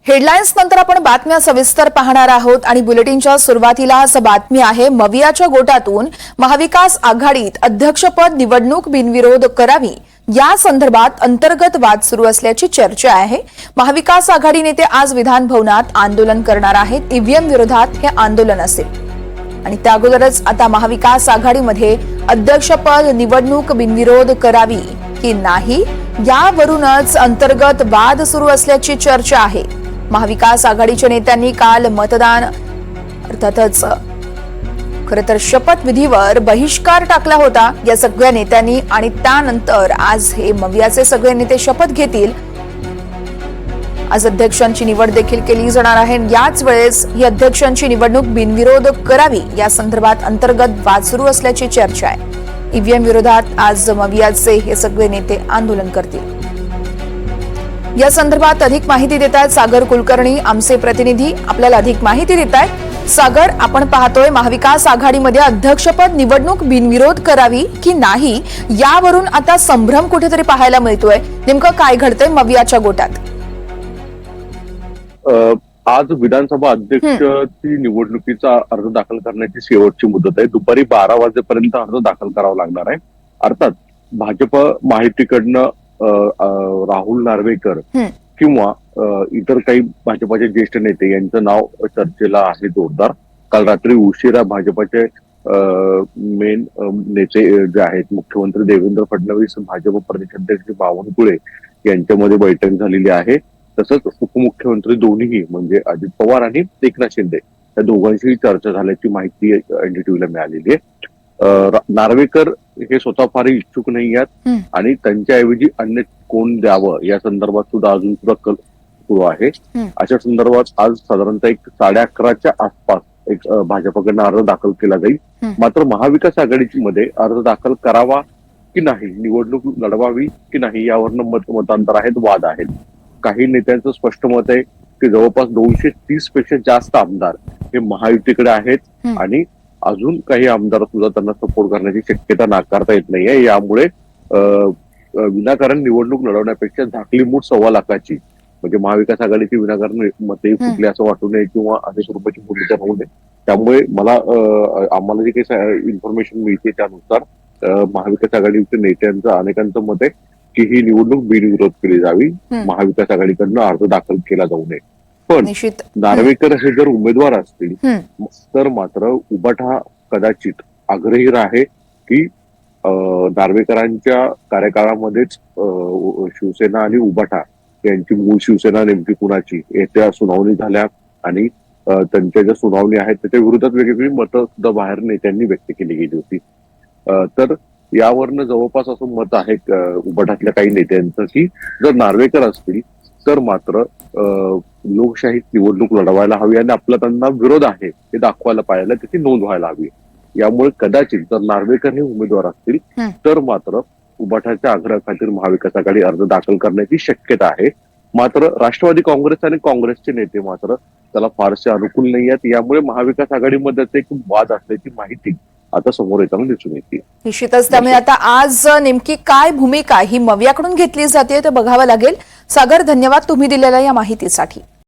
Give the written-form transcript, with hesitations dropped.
Headlines नंतर आपण बातम्या सविस्तर पाहणार आहोत आणि बुलेटिनच्या सुरुवातीलाच बातमी आहे मवियाच्या गोटातून महाविकास आघाडीत अध्यक्षपद निवडणूक बिनविरोध करावी या संदर्भात अंतर्गत वाद सुरू असल्याची चर्चा आहे। महाविकास आघाडी नेते आज विधान भवनात आंदोलन करणार आहेत। ईव्हीएम विरोधात हे आंदोलन असेल आणि त्या अगोदरच आता महाविकास आघाडीमध्ये अध्यक्षपद निवडणूक बिनविरोध करावी की नाही यावरूनच अंतर्गत वाद सुरू असल्याची चर्चा आहे। महाविकास आघाडीच्या नेत्यांनी काल मतदान अर्थातच खरं तर शपथविधीवर बहिष्कार टाकला होता या सगळ्या नेत्यांनी आणि त्यानंतर आज हे मवियाचे सगळे नेते शपथ घेतील। आज अध्यक्षांची निवड देखील केली जाणार आहे। याच वेळेस ही अध्यक्षांची निवडणूक बिनविरोध करावी या संदर्भात अंतर्गत वाद सुरू असल्याची चर्चा आहे। ईव्हीएम विरोधात आज मवियाचे हे सगळे नेते आंदोलन करतील। या संदर्भात अधिक माहिती देत आहेत सागर कुलकर्णी आमचे प्रतिनिधी आपल्याला अधिक माहिती देत आहेत। सागर, आपण पाहतोय महाविकास आघाडीमध्ये अध्यक्षपद निवडणूक बिनविरोध करावी की नाही यावरून आता संभ्रम कुठेतरी पाहायला मिळतोय। नेमकं काय घडतंय मवियाच्या गोटात? आज विधानसभा अध्यक्षाची निवडणुकीचा अर्ज दाखल करण्याची शेवटची मुदत आहे। दुपारी 12 वाजेपर्यंत अर्ज दाखल करावा लागणार आहे। अर्थात भाजप महायुतीकडनं राहुल नार्वेकर किंवा इतर काही भाजपाचे ज्येष्ठ नेते यांचं नाव चर्चेला आहे जोरदार। काल रात्री उशिरा भाजपाचे मेन नेते जे आहेत मुख्यमंत्री देवेंद्र फडणवीस, भाजप प्रदेशाध्यक्ष बावनकुळे यांच्यामध्ये बैठक झालेली आहे। तसंच उपमुख्यमंत्री दोन्हीही म्हणजे अजित पवार आणि एकनाथ शिंदे या दोघांशी चर्चा झाल्याची माहिती एनडीटीव्हीला मिळालेली आहे। नार्वेकर हे स्वतः फार इच्छुक नाही आहेत आणि त्यांच्याऐवजी अन्य कोण द्यावं या संदर्भात सुद्धा अजून सुद्धा कल सुरू आहे। अशा संदर्भात आज साधारणतः 11:30च्या आसपास एक भाजपकडनं अर्ज दाखल केला जाईल। मात्र महाविकास आघाडीची मध्ये अर्ज दाखल करावा की नाही, निवडणूक लढवावी की नाही यावरनं मतांतर आहेत, वाद आहेत। काही नेत्यांचं स्पष्ट मत आहे की जवळपास 230 पेक्षा जास्त आमदार हे महायुतीकडे आहेत आणि अजून काही आमदार सुद्धा त्यांना सपोर्ट करण्याची शक्यता नाकारता येत नाहीये। यामुळे विनाकारण निवडणूक लढवण्यापेक्षा झाकली मूठ 1.25 लाखाची म्हणजे महाविकास आघाडीची विनाकारण मते फुटली असं वाटू नये किंवा अनेक रुपयाची भूमिका होऊ नये। त्यामुळे आम्हाला जी काही इन्फॉर्मेशन मिळते त्यानुसार महाविकास आघाडीच्या नेत्यांचं अनेकांचं मत आहे की ही निवडणूक बिनविरोध केली जावी, महाविकास आघाडीकडनं अर्ज दाखल केला जाऊ नये। पण नार्वेकर हे जर उमेदवार असतील तर मात्र उबाठा कदाचित आग्रही आहे की नार्वेकरांच्या कार्यकाळामध्येच शिवसेना आणि उबाठा यांची मूळ शिवसेना नेमकी कुणाची याच्या सुनावणी झाल्या आणि त्यांच्या ज्या सुनावणी आहेत त्याच्या विरोधात वेगवेगळी मतं सुद्धा बाहेर नेत्यांनी व्यक्त केली गेली होती। तर यावरनं जवळपास असं मत आहे उबाठातल्या काही नेत्यांचं की जर नार्वेकर असतील तर मात्र लोकशाहीत निवडणूक लढवायला हवी आणि आपला त्यांना विरोध आहे हे दाखवायला पाहिजे, त्याची नोंद व्हायला हवी। यामुळे कदाचित जर नार्वेकर हे उमेदवार असतील तर मात्र उबाठाच्या आग्रहाखातीर महाविकास आघाडी अर्ज दाखल करण्याची शक्यता आहे। मात्र राष्ट्रवादी काँग्रेस आणि काँग्रेसचे नेते मात्र त्याला फारसे अनुकूल नाही आहेत। यामुळे महाविकास आघाडीमध्ये एक वाद असल्याची माहिती आता समोर येताना दिसून येते। निश्चितच त्यामुळे आता आज नेमकी काय भूमिका ही मवियाकडून घेतली जाते ते बघावं लागेल। सागर, धन्यवाद तुम्ही दिलेल्या या माहितीसाठी।